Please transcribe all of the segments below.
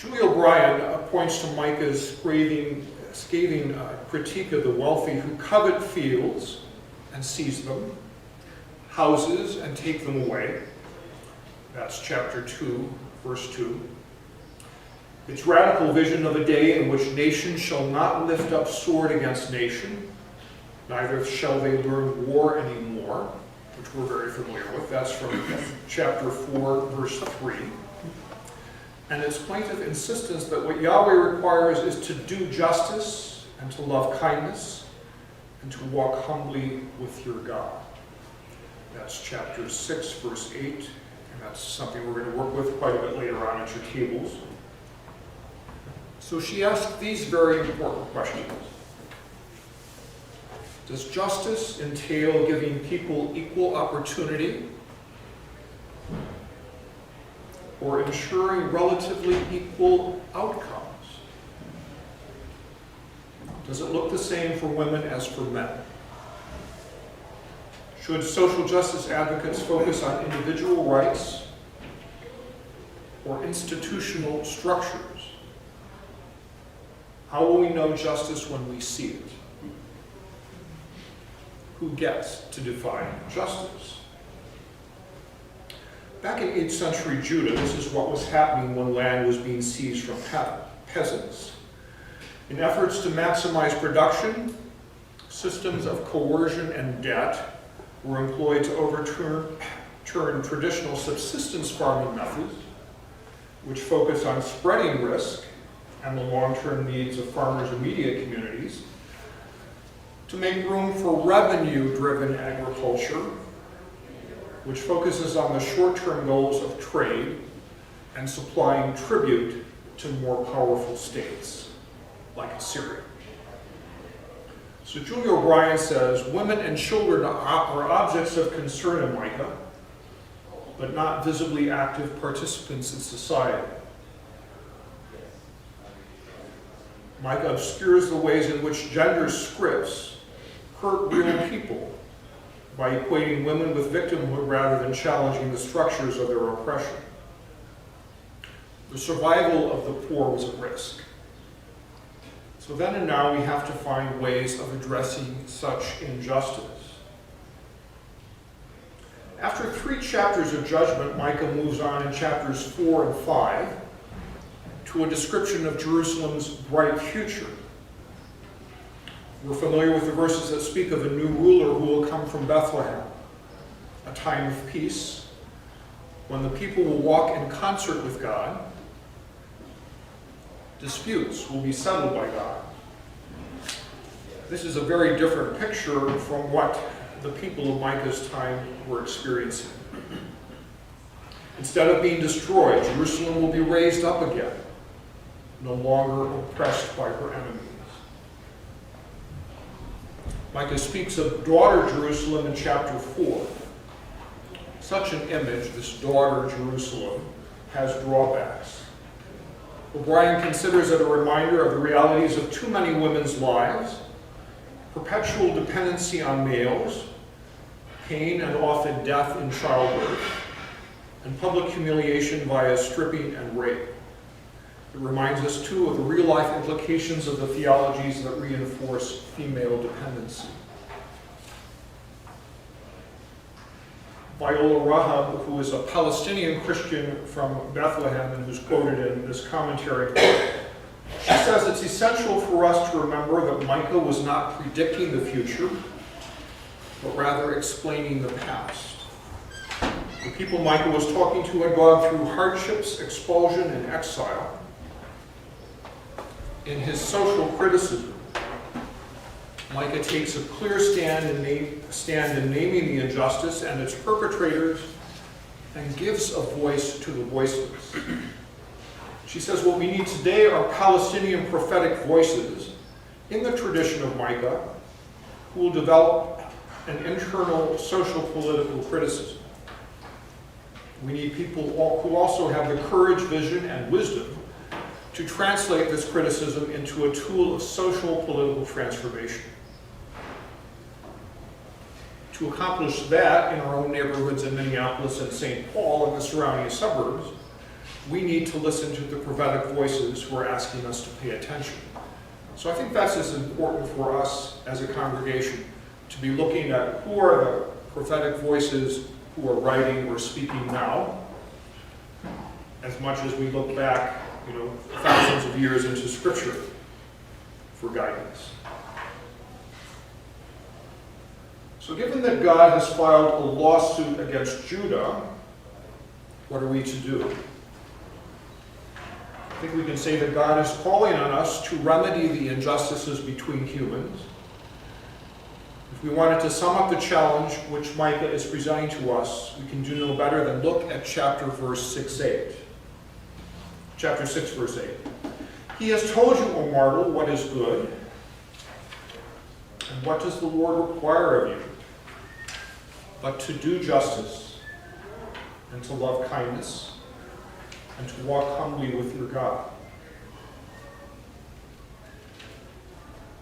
Julie O'Brien points to Micah's scathing critique of the wealthy who covet fields and seize them, houses and take them away. That's chapter 2, verse 2. Its radical vision of a day in which nation shall not lift up sword against nation, neither shall they learn war anymore, which we're very familiar with. That's from chapter 4, verse 3. And its plaintive insistence that what Yahweh requires is to do justice and to love kindness and to walk humbly with your God. That's chapter 6, verse 8, and that's something we're going to work with quite a bit later on at your tables. So she asked these very important questions. Does justice entail giving people equal opportunity or ensuring relatively equal outcomes? Does it look the same for women as for men? Should social justice advocates focus on individual rights or institutional structures? How will we know justice when we see it? Who gets to define justice? Back in 8th century Judah, this is what was happening when land was being seized from peasants. In efforts to maximize production, systems of coercion and debt were employed to overturn traditional subsistence farming methods, which focus on spreading risk and the long-term needs of farmers' immediate communities, to make room for revenue-driven agriculture, which focuses on the short-term goals of trade and supplying tribute to more powerful states, like Assyria. So Julia O'Brien says, women and children are objects of concern in Micah, but not visibly active participants in society. Micah obscures the ways in which gender scripts hurt real people by equating women with victimhood rather than challenging the structures of their oppression. The survival of the poor was at risk. So then and now we have to find ways of addressing such injustice. After 3 chapters of judgment, Micah moves on in chapters 4 and 5 to a description of Jerusalem's bright future. We're familiar with the verses that speak of a new ruler who will come from Bethlehem, a time of peace, when the people will walk in concert with God. Disputes will be settled by God. This is a very different picture from what the people of Micah's time were experiencing. Instead of being destroyed, Jerusalem will be raised up again, no longer oppressed by her enemies. Micah speaks of daughter Jerusalem in chapter 4. Such an image, this daughter Jerusalem, has drawbacks. O'Brien considers it a reminder of the realities of too many women's lives, perpetual dependency on males, pain and often death in childbirth, and public humiliation via stripping and rape. It reminds us, too, of the real-life implications of the theologies that reinforce female dependency. Viola Rahab, who is a Palestinian Christian from Bethlehem and who's quoted in this commentary, she says it's essential for us to remember that Micah was not predicting the future, but rather explaining the past. The people Micah was talking to had gone through hardships, expulsion, and exile. In his social criticism, Micah takes a clear stand in naming the injustice and its perpetrators and gives a voice to the voiceless. She says what we need today are Palestinian prophetic voices in the tradition of Micah who will develop an internal social political criticism. We need people who also have the courage, vision, and wisdom to translate this criticism into a tool of social political transformation. To accomplish that in our own neighborhoods in Minneapolis and St. Paul and the surrounding suburbs, we need to listen to the prophetic voices who are asking us to pay attention. So I think that's as important for us as a congregation, to be looking at who are the prophetic voices who are writing or speaking now, as much as we look back, thousands of years into Scripture for guidance. So given that God has filed a lawsuit against Judah, what are we to do? I think we can say that God is calling on us to remedy the injustices between humans. If we wanted to sum up the challenge which Micah is presenting to us, we can do no better than look at chapter 6, verse 8. He has told you, O mortal, what is good, and what does the Lord require of you? But to do justice, and to love kindness, and to walk humbly with your God.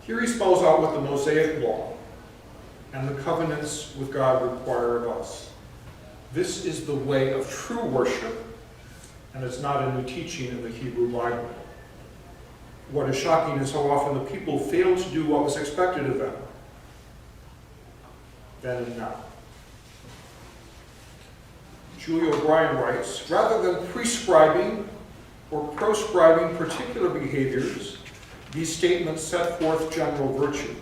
Here he spells out what the Mosaic law and the covenants with God require of us. This is the way of true worship, and it's not a new teaching in the Hebrew Bible. What is shocking is how often the people fail to do what was expected of them then and now. Julia O'Brien writes, rather than prescribing or proscribing particular behaviors, these statements set forth general virtues.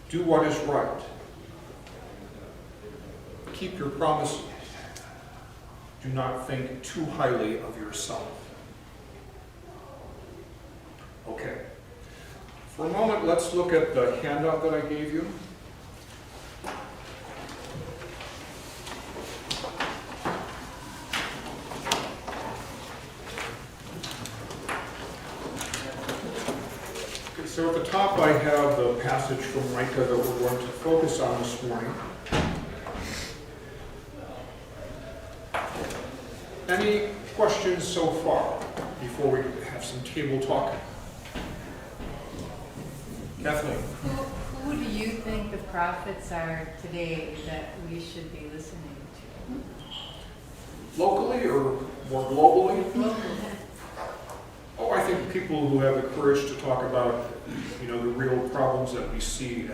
Do what is right. Keep your promises. Do not think too highly of yourself. Okay. For a moment, let's look at the handout that I gave you. So at the top I have the passage from Micah that we're going to focus on this morning. Any questions so far before we have some table talk? Kathleen? Who do you think the prophets are today that we should be listening to? Locally or more globally? Locally. Oh, I think people who have the courage to talk about, the real problems that we see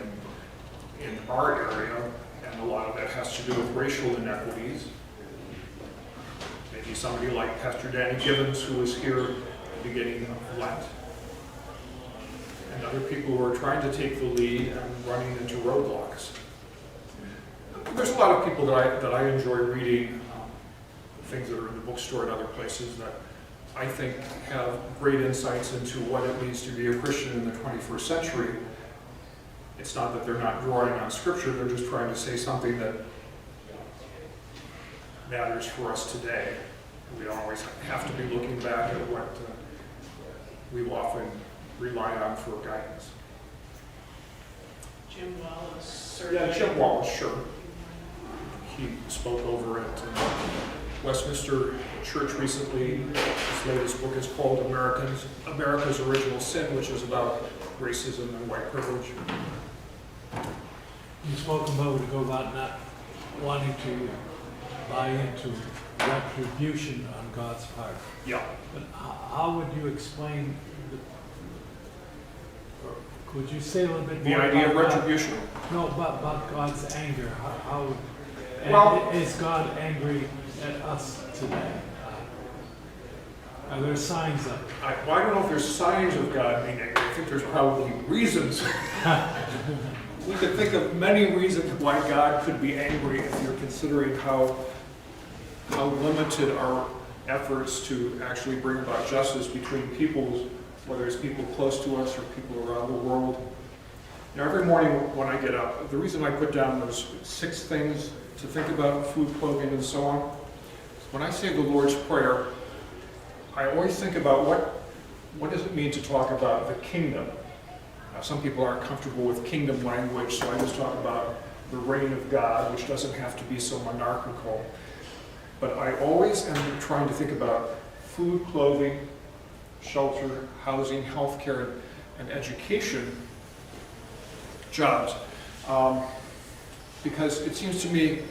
in our area, and a lot of that has to do with racial inequities. Maybe somebody like Pastor Danny Gibbons, who was here at the beginning of Lent, and other people who are trying to take the lead and running into roadblocks. There's a lot of people that I enjoy reading, things that are in the bookstore and other places that I think have great insights into what it means to be a Christian in the 21st century. It's not that they're not drawing on Scripture, they're just trying to say something that matters for us today. We don't always have to be looking back at what we often rely on for guidance. Jim Wallace. Yeah, Jim Wallace, sure. He spoke over at Westminster Church recently. His latest book is called America's Original Sin, which is about racism and white privilege. You spoke about not wanting to buy into retribution on God's part. Yeah. But how would you explain, could you say a little bit The more idea of about retribution? No, about God's anger. Well, is God angry at us today? Are there signs of it? I don't know if there's signs of God being angry. I think there's probably reasons. We could think of many reasons why God could be angry if you're considering how limited our efforts to actually bring about justice between peoples, whether it's people close to us or people around the world. Every morning when I get up, the reason I put down those 6 things to think about, food, clothing, and so on, when I say the Lord's Prayer, I always think about what does it mean to talk about the kingdom. Now, some people aren't comfortable with kingdom language, so I just talk about the reign of God, which doesn't have to be so monarchical. But I always am trying to think about food, clothing, shelter, housing, healthcare, and education, jobs. Because it seems to me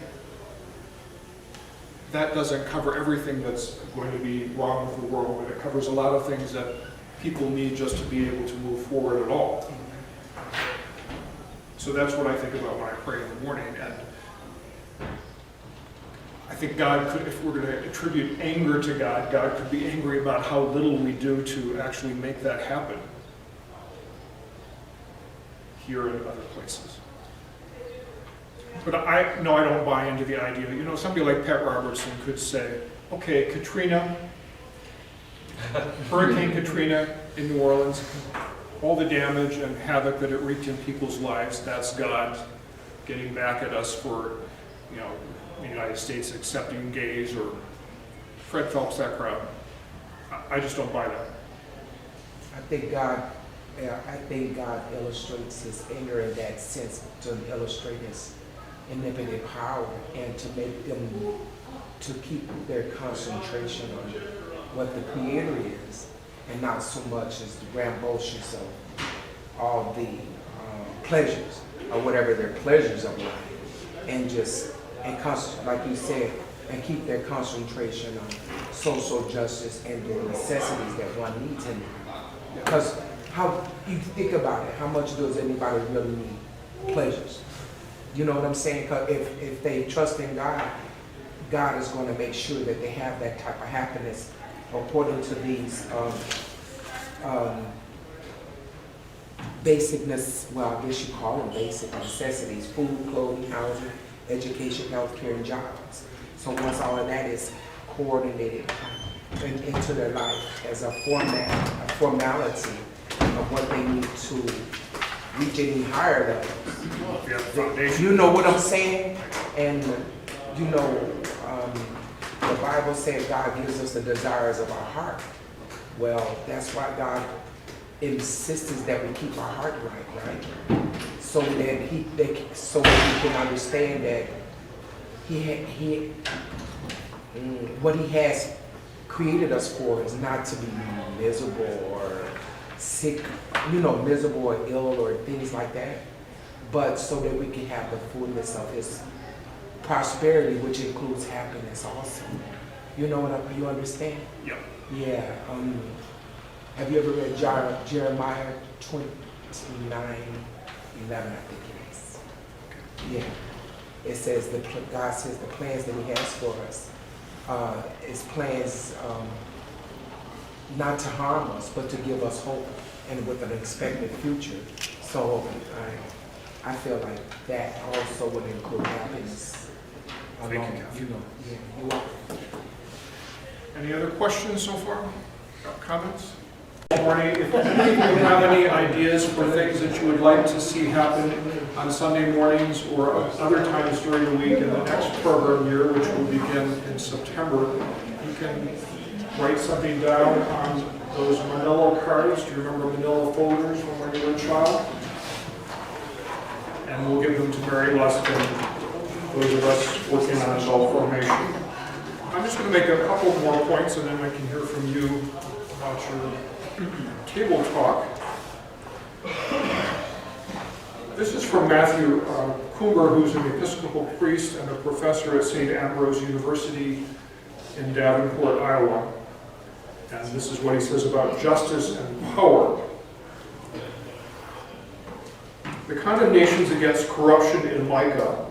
that doesn't cover everything that's going to be wrong with the world, but it covers a lot of things that people need just to be able to move forward at all. So that's what I think about when I pray in the morning. And I think God could, if we're going to attribute anger to God, God could be angry about how little we do to actually make that happen here and other places. But I don't buy into the idea. You know, somebody like Pat Robertson could say, okay, Katrina, Hurricane Katrina in New Orleans, all the damage and havoc that it wreaked in people's lives, that's God getting back at us for, you know, the United States accepting gays or Fred Phelps, that crowd. I just don't buy that. I think God illustrates his anger in that sense to illustrate his omnipotent power and to make them to keep their concentration on what the Creator is and not so much as the rambunctious of all the pleasures or whatever their pleasures of life, and just like you said, and keep their concentration on social justice and the necessities that one needs in life. Because how you think about it, how much does anybody really need pleasures? You know what I'm saying? Because if they trust in God, God is going to make sure that they have that type of happiness according to these well, I guess you call them basic necessities: food, clothing, housing, education, healthcare, and jobs. So once all of that is coordinated into their life as a formality of what they need to reach any higher levels. You know what I'm saying? And you know, the Bible says God gives us the desires of our heart. Well, that's why God insists that we keep our heart right? So that so that we can understand that what He has created us for is not to be miserable or sick, miserable or ill or things like that, but so that we can have the fullness of His prosperity, which includes happiness also. You know what you understand? Yeah. Yeah. Have you ever read Jeremiah 29:11? I think it is. Yeah. It says God says the plans that He has for us is plans not to harm us, but to give us hope and with an expected future. So I feel like that also would include happiness. Thank you, Kathy. Yeah, you're welcome. Any other questions so far? Comments? Morning, if any of you have any ideas for things that you would like to see happen on Sunday mornings or other times during the week in the next program year, which will begin in September, you can write something down on those manila cards. Do you remember manila folders from when you were a child? And we'll give them to Mary Luskin, those of us working on adult formation. I'm just going to make a couple more points and then I can hear from you about your table talk. This is from Matthew Coomer, who's an Episcopal priest and a professor at St. Ambrose University in Davenport, Iowa. And this is what he says about justice and power. The condemnations against corruption in Micah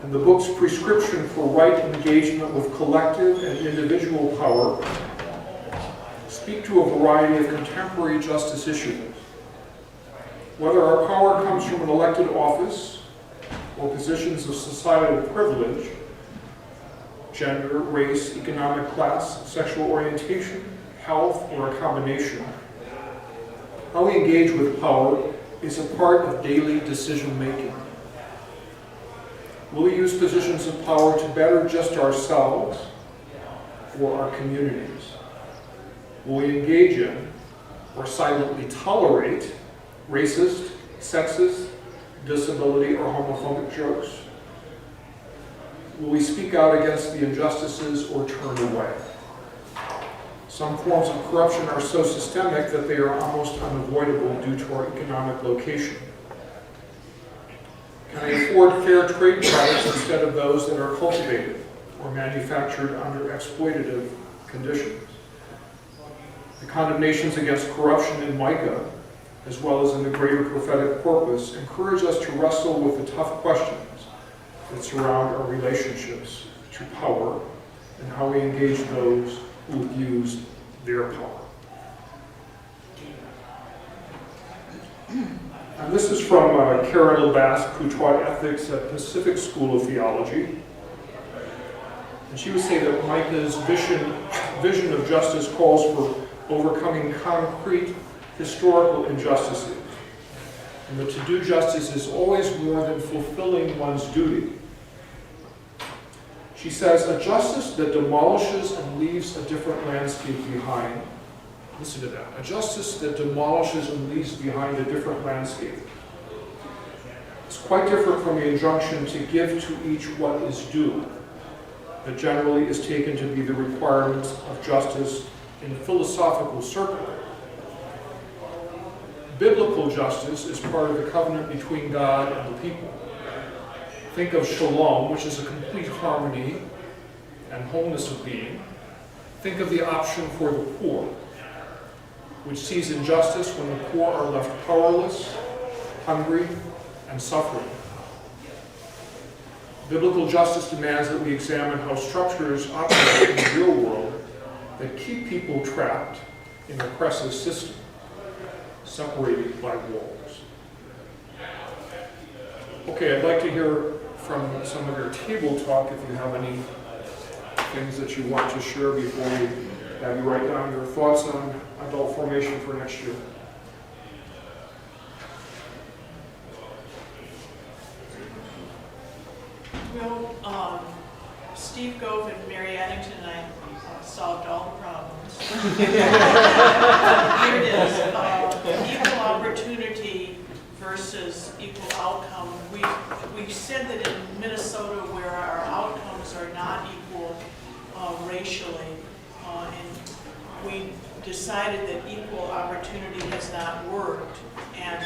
and the book's prescription for right engagement with collective and individual power speak to a variety of contemporary justice issues. Whether our power comes from an elected office or positions of societal privilege, gender, race, economic class, sexual orientation, health, or a combination, how we engage with power is a part of daily decision-making. Will we use positions of power to better just ourselves or our communities? Will we engage in or silently tolerate racist, sexist, disability, or homophobic jokes? Will we speak out against the injustices or turn away? Some forms of corruption are so systemic that they are almost unavoidable due to our economic location. Can I afford fair trade products instead of those that are cultivated? or manufactured under exploitative conditions. The condemnations against corruption in Micah, as well as in the greater prophetic corpus, encourage us to wrestle with the tough questions that surround our relationships to power and how we engage those who abuse their power. And this is from Karen LeBasque, who taught ethics at Pacific School of Theology. And she would say that Micah's vision of justice calls for overcoming concrete historical injustices, and that to do justice is always more than fulfilling one's duty. She says, a justice that demolishes and leaves a different landscape behind. Listen to that. A justice that demolishes and leaves behind a different landscape. It's quite different from the injunction to give to each what is due, that generally is taken to be the requirements of justice in a philosophical circle. Biblical justice is part of the covenant between God and the people. Think of shalom, which is a complete harmony and wholeness of being. Think of the option for the poor, which sees injustice when the poor are left powerless, hungry, and suffering. Biblical justice demands that we examine how structures operate in the real world that keep people trapped in an oppressive system, separated by walls. Okay, I'd like to hear from some of your table talk if you have any things that you want to share before we have you write down your thoughts on adult formation for next year. Well, Steve Gove and Mary Addington and I solved all the problems. Here it is, equal opportunity versus equal outcome. We said that in Minnesota, where our outcomes are not equal racially, and we decided that equal opportunity has not worked, and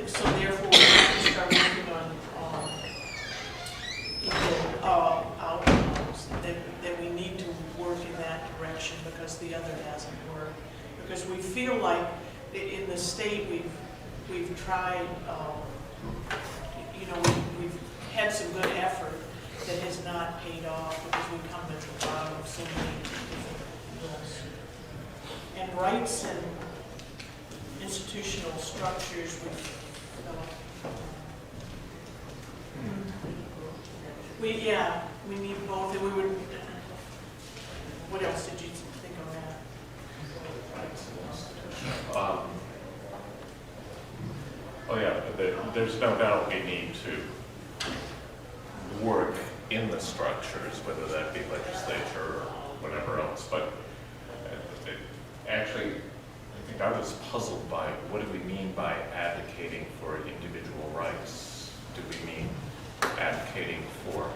so therefore we have to start working on equal outcomes, that we need to work in that direction because the other hasn't worked. Because we feel like in the state we've tried, we've had some good effort that has not paid off because we come at the bottom of so many different fields. And rights and institutional structures we need both, and we would. What else did you think of that? Oh yeah, there's no doubt we need to work in the structures, whether that be legislature or whatever else. But actually, I think I was puzzled by what do we mean by advocating for individual rights? Do we mean advocating for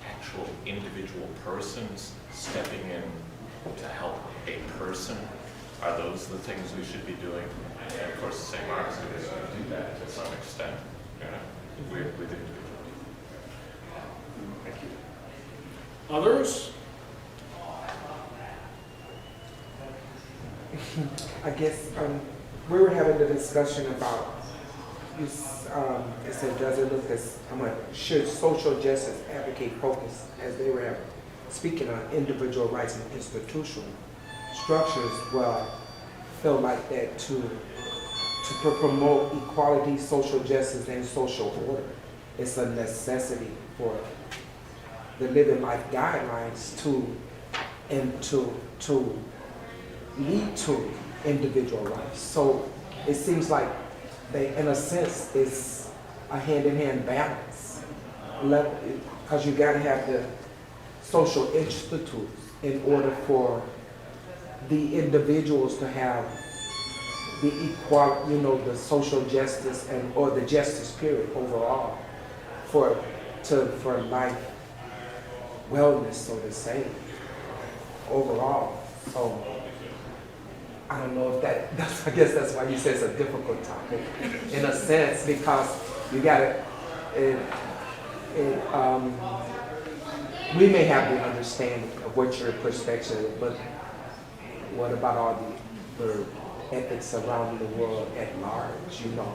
actual individual persons stepping in to help a person? Are those the things we should be doing? And of course, St. Mark's is going to do that to some extent, with individuals. Thank you. Others? I guess we were having the discussion about, it said, does it look as, should social justice advocate focus, as they were speaking on individual rights and institutional structures? Well, I feel like that to promote equality, social justice, and social order, it's a necessity for the living life guidelines to lead to individual rights. So it seems like they, in a sense, is a hand-in-hand balance. Because you got to have the social institutes in order for the individuals to have the equality, the social justice or the justice period overall for life wellness, so to say, overall. So I don't know if I guess that's why you say it's a difficult topic in a sense, because you got we may have the understanding of what your perspective, but what about all the ethics around the world at large, you know?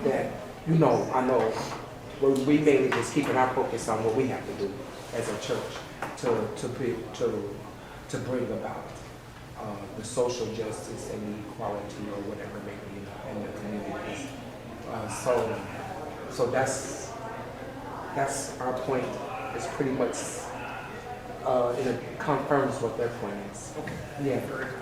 That, you know, I know we mainly just keeping our focus on what we have to do as a church to bring about the social justice and the equality or whatever it may be in the communities. So that's our point. It's pretty much it confirms what their point is. Okay. Yeah. Very good.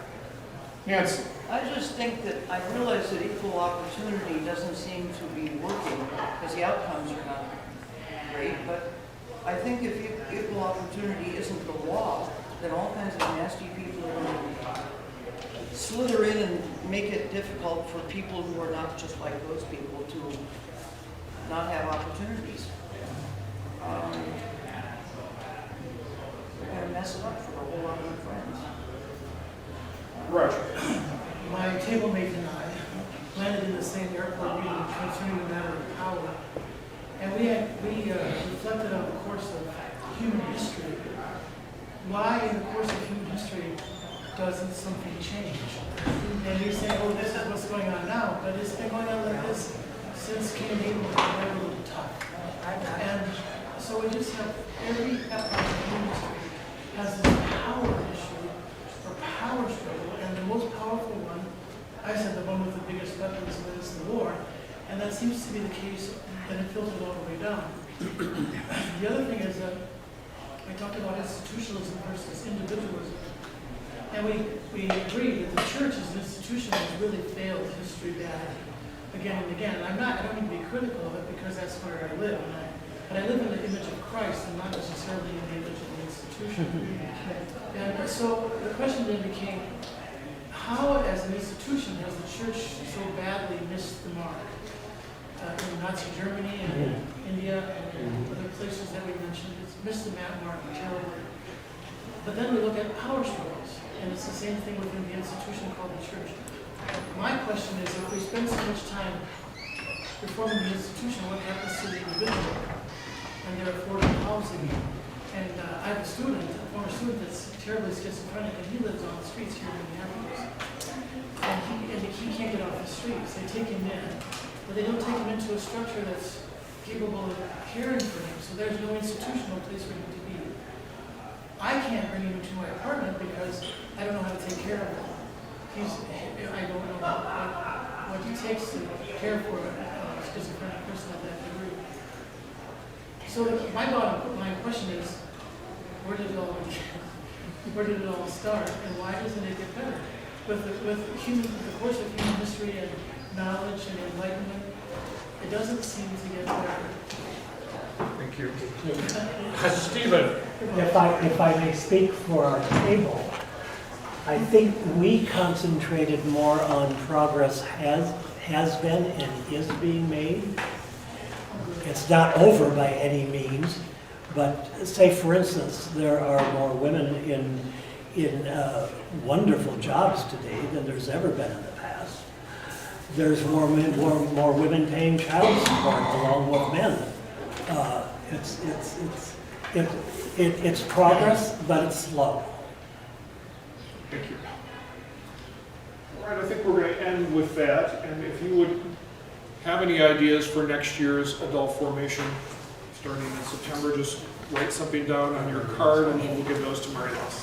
Nancy? I just think that I realize that equal opportunity doesn't seem to be working because the outcomes are not great, but I think if equal opportunity isn't the law, then all kinds of nasty people are going to slither in and make it difficult for people who are not just like those people to not have opportunities. They're going to mess it up for a whole lot of my friends. Roger? My table mate and I landed in the same airport meeting concerning the matter of power. And we reflected on the course of human history. Why in the course of human history doesn't something change? And we say, oh, this is what's going on now, but it's been going on like this since King David was a little tough. And so we just have every epoch of human history has this power issue or power struggle, and the most powerful one, I said the one with the biggest weapons is the war, and that seems to be the case, and it filters all the way down. The other thing is that I talked about institutionalism versus individualism, and we agree that the church as an institution has really failed history bad again and again. And I don't mean to be critical of it because that's where I live, but I live in the image of Christ and not necessarily in the image of the institution. And so the question then became, how as an institution has the church so badly missed the mark? In Nazi Germany and in India and other places that we mentioned, it's missed the mark terribly. But then we look at power struggles, and it's the same thing within the institution called the church. My question is, if we spend so much time reforming the institution, what happens to the individual and their affordable housing? And I have a former student that's terribly schizophrenic, and he lives on the streets here in Minneapolis. And he can't get off the streets. They take him in, but they don't take him into a structure that's capable of caring for him. So there's no institutional place for him to be. I can't bring him into my apartment because I don't know how to take care of him. I don't know what it takes to care for a schizophrenic person of that degree. So my bottom line question is, where did it all start, and why doesn't it get better? With the course of human history and knowledge and enlightenment, it doesn't seem to get better. Thank you. Stephen? If I may speak for our table, I think we concentrated more on progress has been and is being made. It's not over by any means, but say for instance, there are more women in wonderful jobs today than there's ever been in the past. There's more women paying child support along with men. It's progress, but it's slow. Thank you. All right, I think we're going to end with that. And if you would have any ideas for next year's adult formation, starting in September, just write something down on your card and we'll give those to Mary Alice.